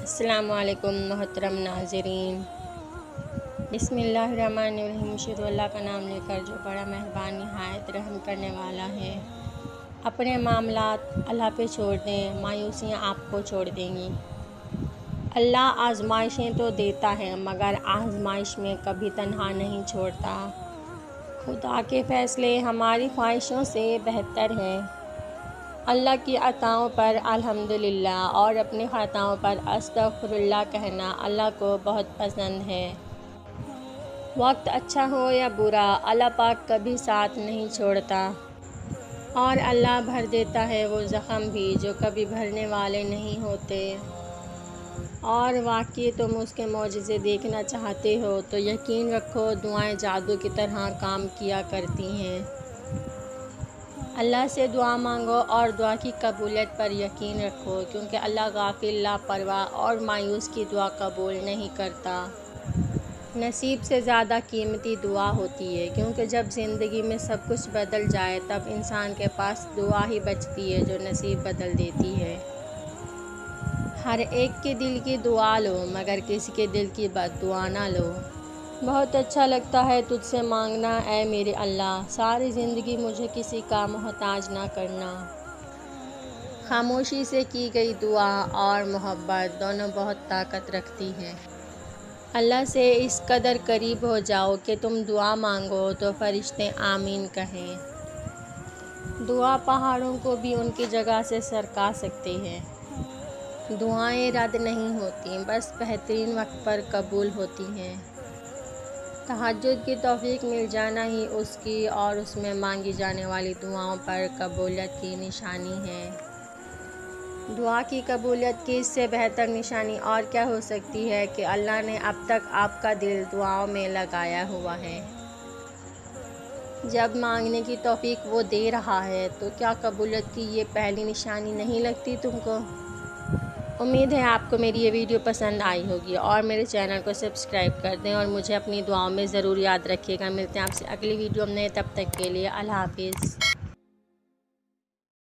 السلام علیکم محترم ناظرین، بسم اللہ الرحمن الرحیم۔ شروع اللہ کا نام لے کر جو بڑا مہربان نہایت رحم کرنے والا ہے۔ اپنے معاملات اللہ پہ چھوڑ دیں، مایوسیاں آپ کو چھوڑ دیں گی۔ اللہ آزمائشیں تو دیتا ہے مگر آزمائش میں کبھی تنہا نہیں چھوڑتا۔ خدا کے فیصلے ہماری خواہشوں سے بہتر ہیں۔ اللہ کی عطاؤں پر الحمدللہ اور اپنی خطاؤں پر استغفر اللہ کہنا اللہ کو بہت پسند ہے۔ وقت اچھا ہو یا برا، اللہ پاک کبھی ساتھ نہیں چھوڑتا، اور اللہ بھر دیتا ہے وہ زخم بھی جو کبھی بھرنے والے نہیں ہوتے۔ اور واقعی تم اس کے معجزے دیکھنا چاہتے ہو تو یقین رکھو دعائیں جادو کی طرح کام کیا کرتی ہیں۔ اللہ سے دعا مانگو اور دعا کی قبولیت پر یقین رکھو، کیونکہ اللہ غافل، لاپرواہ اور مایوس کی دعا قبول نہیں کرتا۔ نصیب سے زیادہ قیمتی دعا ہوتی ہے، کیونکہ جب زندگی میں سب کچھ بدل جائے تب انسان کے پاس دعا ہی بچتی ہے جو نصیب بدل دیتی ہے۔ ہر ایک کے دل کی دعا لو مگر کسی کے دل کی بد دعا نہ لو۔ بہت اچھا لگتا ہے تجھ سے مانگنا اے میرے اللہ، ساری زندگی مجھے کسی کا محتاج نہ کرنا۔ خاموشی سے کی گئی دعا اور محبت دونوں بہت طاقت رکھتی ہیں۔ اللہ سے اس قدر قریب ہو جاؤ کہ تم دعا مانگو تو فرشتے آمین کہیں۔ دعا پہاڑوں کو بھی ان کی جگہ سے سرکا سکتی ہے۔ دعائیں رد نہیں ہوتیں، بس بہترین وقت پر قبول ہوتی ہیں۔ تہجد کی توفیق مل جانا ہی اس کی اور اس میں مانگی جانے والی دعاؤں پر قبولیت کی نشانی ہے۔ دعا کی قبولیت کی اس سے بہتر نشانی اور کیا ہو سکتی ہے کہ اللہ نے اب تک آپ کا دل دعاؤں میں لگایا ہوا ہے۔ جب مانگنے کی توفیق وہ دے رہا ہے تو کیا قبولیت کی یہ پہلی نشانی نہیں لگتی تم کو؟ امید ہے آپ کو میری یہ ویڈیو پسند آئی ہوگی، اور میرے چینل کو سبسکرائب کر دیں اور مجھے اپنی دعاؤں میں ضرور یاد رکھیے گا۔ ملتے ہیں آپ سے اگلی ویڈیو میں، تب تک کے لیے اللہ حافظ۔